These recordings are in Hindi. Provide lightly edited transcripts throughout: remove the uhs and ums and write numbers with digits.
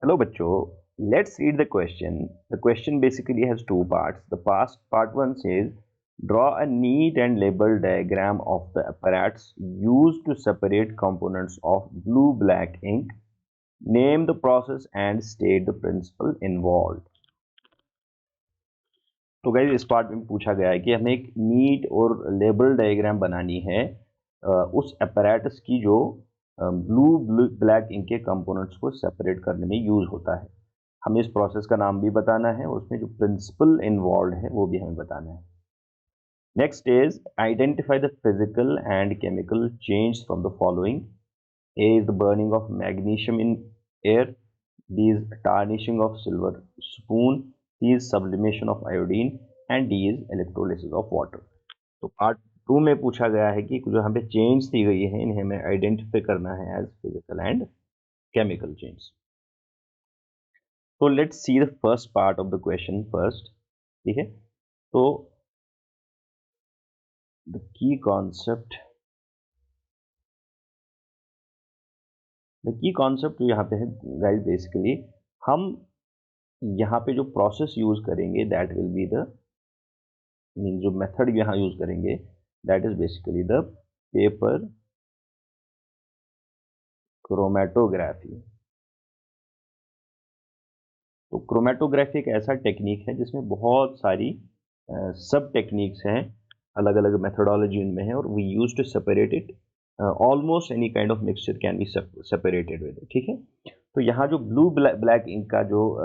Hello, bachcho. Let's read the question. The question basically has two parts. The past part one says, draw a neat and labeled diagram of the apparatus used to separate components of blue-black ink. Name the process and state the principle involved. तो गाइस इस पार्ट में पूछा गया है कि हमें एक नीट और लेबल डायग्राम बनानी है उस apparatus की जो ब्लू ब्लैक इंक के कंपोनेंट्स को सेपरेट करने में यूज होता है। हमें इस प्रोसेस का नाम भी बताना है और उसमें जो प्रिंसिपल इन्वॉल्व है वो भी हमें बताना है। Next is identify the physical and chemical change from the following. A is the burning of magnesium in air. B is tarnishing of silver spoon. C is sublimation of iodine and D is electrolysis of water. तो पार्ट टू में पूछा गया है कि जो हमें चेंज दी गई है इन्हें हमें आइडेंटिफाई करना है as physical and chemical change. तो let's see the first part of the question first. ठीक है, तो द की कॉन्सेप्ट जो यहाँ पे है गाइस, बेसिकली हम यहाँ पे जो प्रोसेस यूज करेंगे that will be the mean जो मेथड यहाँ यूज करेंगे that is basically the paper chromatography. तो क्रोमेटोग्राफी एक ऐसा टेक्निक है जिसमें बहुत सारी सब टेक्निक्स हैं, अलग अलग मेथडोलॉजी उनमें है और we use to separate it almost any kind of mixture can be separated with it. ठीक है, तो यहाँ जो ब्लू ब्लैक इंक का जो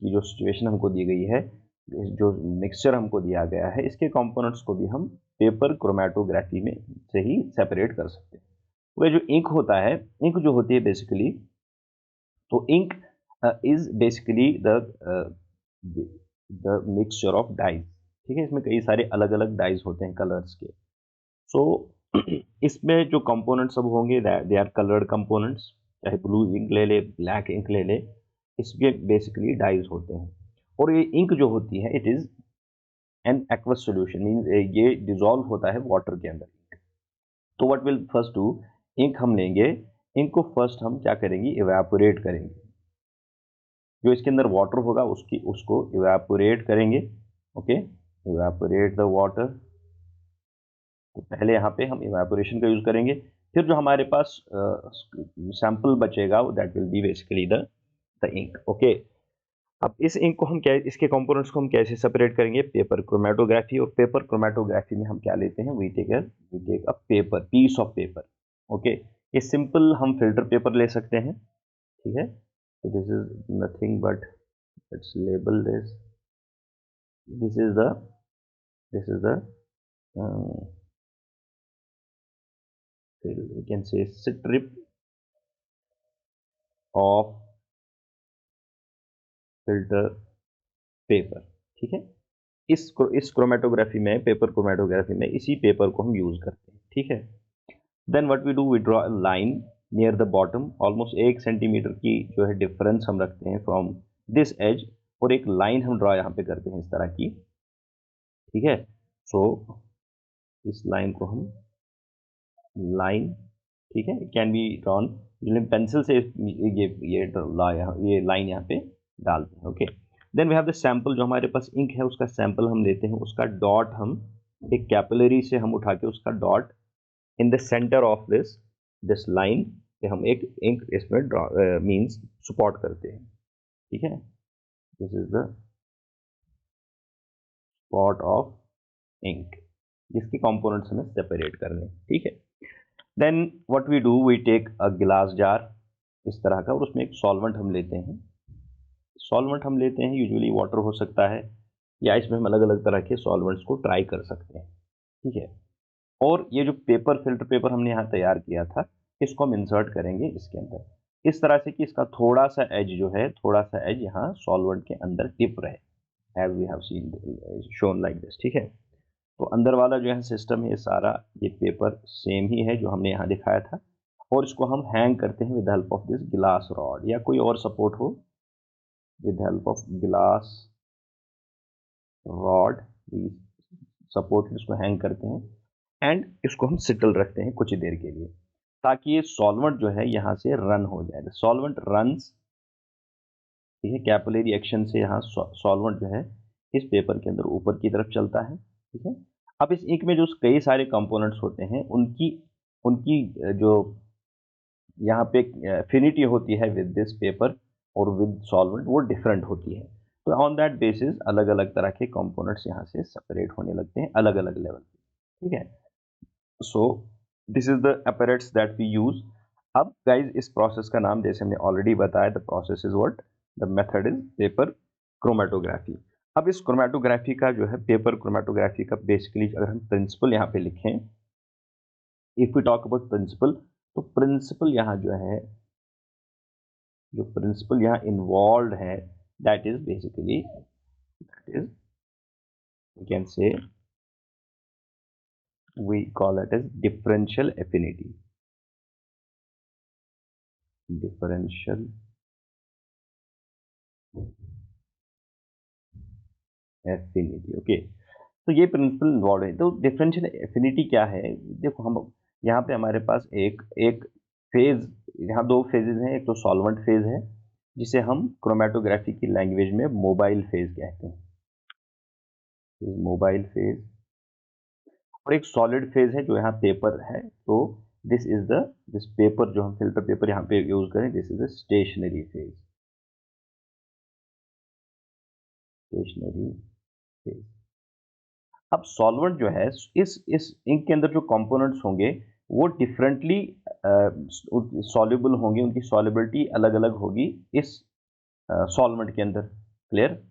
सिचुएशन हमको दी गई है, जो मिक्सचर हमको दिया गया है, इसके कंपोनेंट्स को भी हम पेपर क्रोमेटोग्राफी में से ही सेपरेट कर सकते हैं। वह जो इंक होता है, इंक जो होती है बेसिकली, तो ink is basically the mixture of dyes. ठीक है, इसमें कई सारे अलग अलग डाइज होते हैं कलर्स के। सो इसमें जो कंपोनेंट्स सब होंगे दे आर कलर्ड कंपोनेंट्स, चाहे ब्लू इंक ले ले ब्लैक इंक ले ले, इसके बेसिकली डाइज होते हैं। और ये इंक जो होती है it is an aqueous solution, means ये डिसॉल्व होता है वाटर के अंदर। तो what will first do, ink हम लेंगे, इंक को फर्स्ट हम क्या करेंगे, इवेपोरेट करेंगे। जो इसके अंदर वाटर होगा उसको इवेपोरेट करेंगे। Okay, evaporate the water. तो पहले यहाँ पे हम इवेपोरेशन का यूज करेंगे, फिर जो हमारे पास सैंपल बचेगा that will be basically the ink. Okay, अब इस इंक को हम क्या, इसके कंपोनेंट्स को हम कैसे सेपरेट करेंगे, पेपर क्रोमेटोग्राफी। और पेपर क्रोमेटोग्राफी में हम क्या लेते हैं, we take a paper, piece of paper. Okay, ये सिंपल हम फिल्टर पेपर ले सकते हैं। ठीक है, so this is nothing but let's label this is the uh, we can say strip of filter paper। ठीक है, इस क्रोमेटोग्राफी में, पेपर क्रोमेटोग्राफी में इसी पेपर को हम यूज करते हैं। ठीक है, then what we do, we draw a line near the bottom, almost 1 centimetre की जो है डिफरेंस हम रखते हैं फ्रॉम दिस एज, और एक लाइन हम ड्रॉ यहाँ पे करते हैं इस तरह की। ठीक है, सो इस लाइन को हम लाइन, ठीक है, कैन बी ड्रॉन पेंसिल से, ये लाइन यहाँ पे डालते हैं। Okay, then we have the sample, जो हमारे पास इंक है उसका सैंपल हम लेते हैं, उसका डॉट हम एक कैपिलरी से हम उठा के उसका dot in the centre of this line पे हम एक इंक इसमें ड्रॉ मींस सपोर्ट करते हैं। ठीक है, this is the spot of ink, जिसके कंपोनेंट्स हमें सेपरेट करने। ठीक है, then what we do, we take a glass jar इस तरह का, और उसमें एक सॉल्वेंट हम लेते हैं। सॉल्वेंट हम लेते हैं, यूजुअली वाटर हो सकता है, या इसमें हम अलग अलग तरह के सॉल्वेंट्स को ट्राई कर सकते हैं। ठीक है, और ये जो पेपर, फिल्टर पेपर हमने यहाँ तैयार किया था, इसको हम इंसर्ट करेंगे इसके अंदर इस तरह से कि इसका थोड़ा सा एज जो है, थोड़ा सा एज यहाँ सॉल्वेंट के अंदर टिप रहे, as we have seen shown like this. ठीक है, तो अंदर वाला जो है सिस्टम है, ये सारा ये पेपर सेम ही है जो हमने यहाँ दिखाया था, और इसको हम हैंग करते हैं विद हेल्प ऑफ दिस गिलास रॉड, या कोई और सपोर्ट हो, विद हेल्प ऑफ गिलास रॉड सपोर्ट, इसको हैंग करते हैं एंड इसको हम सिटल रखते हैं कुछ देर के लिए, ताकि ये सॉल्वेंट जो है यहाँ से रन हो जाए। सॉल्वेंट रन्स ठीक है, कैपिलरी एक्शन से यहाँ सॉल्वेंट जो है इस पेपर के अंदर ऊपर की तरफ चलता है। ठीक है, अब इस इंक में जो कई सारे कंपोनेंट्स होते हैं उनकी उनकी जो यहाँ पे एफिनिटी होती है विद दिस पेपर और विद सॉल्वेंट वो डिफरेंट होती है। तो ऑन दैट बेसिस अलग अलग तरह के कंपोनेंट्स यहाँ से सेपरेट होने लगते हैं अलग अलग लेवल पे। ठीक है, so this is the apparatus that we use. अब गाइज इस प्रोसेस का नाम जैसे हमने ऑलरेडी बताया, the process is what, the method is paper chromatography. अब इस क्रोमेटोग्राफी का जो है पेपर क्रोमेटोग्राफी का बेसिकली अगर हम प्रिंसिपल यहाँ पे लिखें, if we talk about principle, तो प्रिंसिपल यहाँ जो है, जो प्रिंसिपल यहाँ इन्वॉल्व है, that is basically, that is we can say, we call it as differential affinity, differential affinity। Okay, तो ये प्रिंसिपल इन्वॉल्व है। तो डिफरेंशियल एफिनिटी क्या है? देखो, हम यहाँ पे हमारे पास एक एक फेज, यहाँ दो फेजेस हैं। एक तो सॉल्वेंट फेज है जिसे हम क्रोमेटोग्राफी की लैंग्वेज में मोबाइल फेज कहते हैं, मोबाइल फेज। और एक सॉलिड फेज है जो यहाँ पेपर है। तो this is the, this paper जो हम फिल्टर पेपर यहाँ पे यूज करें, this is the stationary phase, stationary phase. अब सॉल्वेंट जो है, इस इंक के अंदर जो कंपोनेंट्स होंगे वो डिफरेंटली सॉल्युबल होंगे, उनकी सॉल्युबिलिटी अलग अलग होगी इस सॉल्वेंट के अंदर। क्लियर?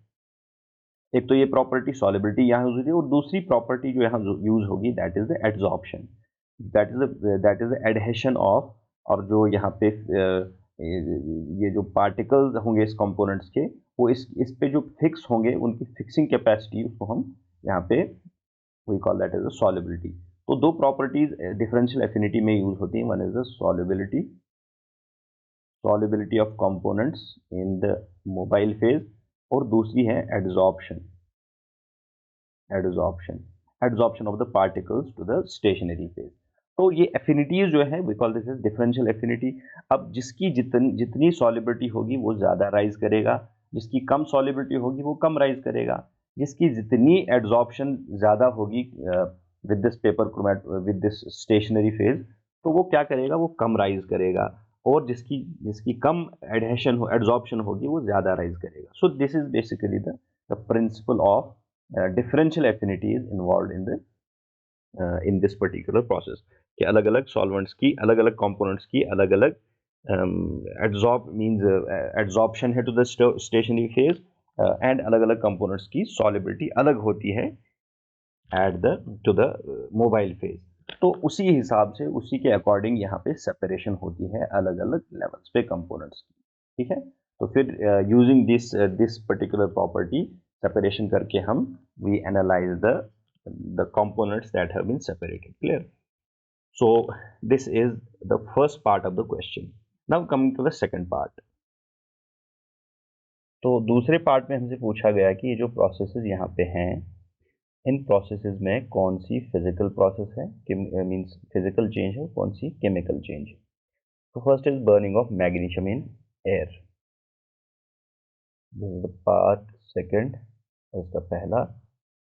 एक तो ये प्रॉपर्टी सॉल्युबिलिटी यहाँ यूज होती है, और दूसरी प्रॉपर्टी जो यहाँ यूज होगी that is the adsorption, that is the adhesion of. और जो यहाँ पे ये जो पार्टिकल्स होंगे इस कंपोनेंट्स के, वो इस पे जो फिक्स होंगे, उनकी फिक्सिंग कैपेसिटी, उसको हम यहाँ पे we call that as a solubility। तो दो प्रॉपर्टीज डिफरेंशियल एफिनिटी में यूज होती हैं। One is the solubility, solubility of components in the mobile phase, और दूसरी है adsorption, adsorption, adsorption of the particles to the stationary phase। तो ये एफिनिटीज जो है we call this is differential affinity. अब जिसकी जितनी सॉलिबिलिटी होगी वो ज़्यादा राइज करेगा, जिसकी कम सॉलिबिलिटी होगी वो कम राइज करेगा। जिसकी जितनी एड्सॉर्प्शन ज़्यादा होगी with this paper chromate, with this stationary phase, तो वो क्या करेगा, वो कम राइज करेगा। और जिसकी जिसकी कम एडहेशन हो, एड्सॉर्प्शन होगी, वो ज़्यादा राइज करेगा। सो this is basically the principle of differential affinity is involved in this particular process, कि अलग अलग सॉल्वेंट्स की, अलग अलग कंपोनेंट्स की अलग अलग एड्सॉर्ब मींस एड्सॉर्प्शन है to the stationary phase, and अलग अलग कंपोनेंट्स की सॉलिबिलिटी अलग होती है at the to the mobile phase. तो उसी हिसाब से, उसी के अकॉर्डिंग यहाँ पे सेपरेशन होती है अलग अलग लेवल्स पे कंपोनेंट्स की। ठीक है, तो फिर using this particular property separation करके हम we analyse the components that have been separated। Clear? So this is the first part of the question। Now coming to the second part। तो दूसरे पार्ट में हमसे पूछा गया कि ये जो प्रोसेसेस यहाँ पे हैं, इन प्रोसेसेस में कौन सी फिजिकल प्रोसेस है, मींस फिजिकल चेंज है, कौन सी केमिकल चेंज है। तो first is burning of magnesium in air, this is the part second. उसका पहला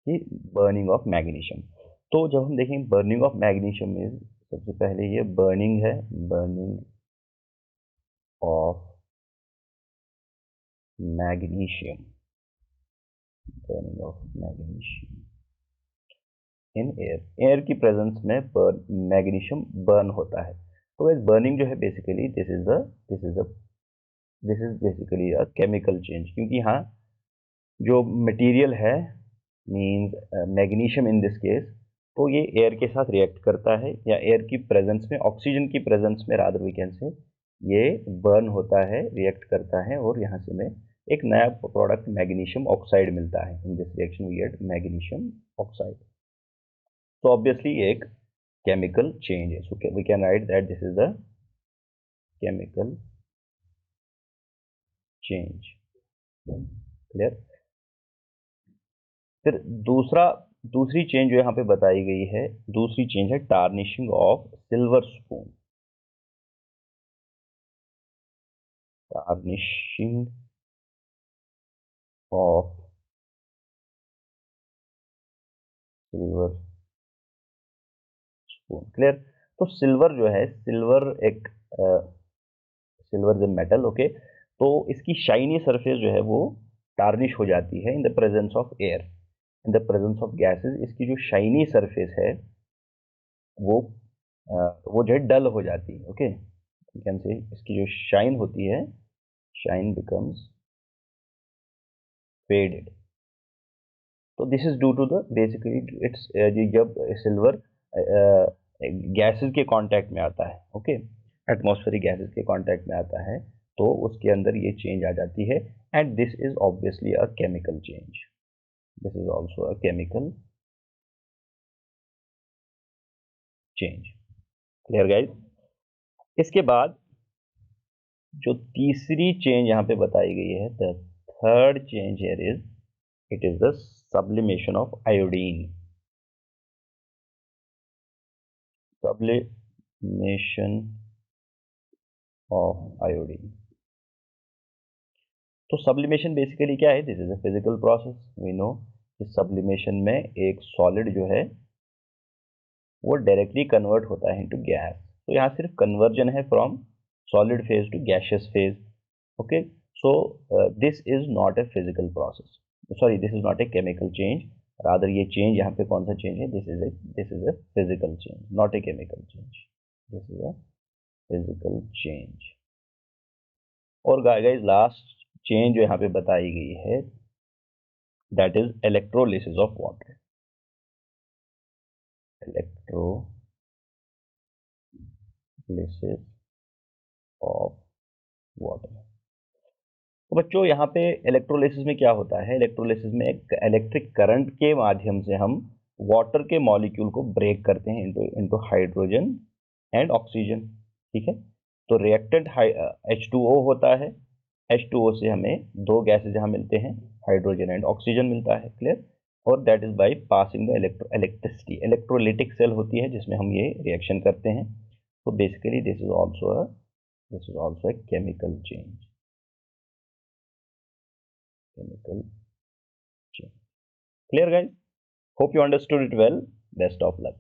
कि बर्निंग ऑफ मैग्नीशियम। तो जब हम देखें बर्निंग ऑफ मैग्नीशियम में, सबसे पहले ये बर्निंग है, burning of magnesium, burning of magnesium in air, air की प्रेजेंस में मैग्नीशियम बर्न होता है। तो इस बर्निंग जो है basically this is basically a chemical change, क्योंकि यहाँ जो मटेरियल है means magnesium in this case, तो ये एयर के साथ रिएक्ट करता है, या एयर की प्रेजेंस में, ऑक्सीजन की प्रेजेंस में रादर वी कैन से, ये बर्न होता है, रिएक्ट करता है, और यहाँ से में एक नया प्रोडक्ट मैग्नीशियम ऑक्साइड मिलता है। In this reaction we get magnesium oxide. तो ऑब्वियसली एक केमिकल चेंज है। So we can write that this is the chemical change. Clear? फिर दूसरी चेंज जो यहाँ पे बताई गई है, दूसरी चेंज है tarnishing of silver spoon, tarnishing of silver spoon. Clear. तो सिल्वर जो है, सिल्वर एक सिल्वर इज मेटल, ओके। तो इसकी शाइनी सरफेस जो है वो टार्निश हो जाती है in the presence of air, in the presence of gases. इसकी जो शाइनी सरफेस है वो वो जो है डल हो जाती है, ओके। यू कैन से इसकी जो शाइन होती है, शाइन बिकम्स फेडेड। तो this is due to the basically it's, जब सिल्वर गैसेस के कांटेक्ट में आता है, ओके, एटमॉस्फेरिक गैसेस के कांटेक्ट में आता है, तो उसके अंदर ये चेंज आ जाती है। And this is obviously a chemical change, this is also a chemical change. Clear guys. इसके बाद जो तीसरी चेंज यहाँ पे बताई गई है, the third change here is, it is the sublimation of iodine. Sublimation of iodine. तो सब्लिमेशन बेसिकली क्या है? This is a physical process, we know. इस सब्लिमेशन में एक सॉलिड जो है वो डायरेक्टली कन्वर्ट होता है इनटू गैस। तो यहाँ सिर्फ कन्वर्जन है from solid phase two gaseous phase, okay. So this is not a physical process, sorry this is not a chemical change. Rather ये चेंज यहाँ पे कौन सा चेंज है? This is a physical change, not a chemical change. This is a physical change. और गाइस लास्ट चेंज जो यहाँ पे बताई गई है, that is electrolysis of water, electrolysis of water। तो बच्चों यहाँ पे इलेक्ट्रोलिसिस में क्या होता है? इलेक्ट्रोलिसिस में एक इलेक्ट्रिक करंट के माध्यम से हम वाटर के मॉलिक्यूल को ब्रेक करते हैं into into hydrogen and oxygen, ठीक है। तो रिएक्टेंट H2O होता है, H2O से हमें दो गैसेज यहाँ मिलते हैं, हाइड्रोजन एंड ऑक्सीजन मिलता है, क्लियर। और that is by passing the electricity. Electrolytic cell होती है जिसमें हम ये रिएक्शन करते हैं। तो basically this is also a chemical change, chemical change. Clear guys? Hope you understood it well. Best of luck.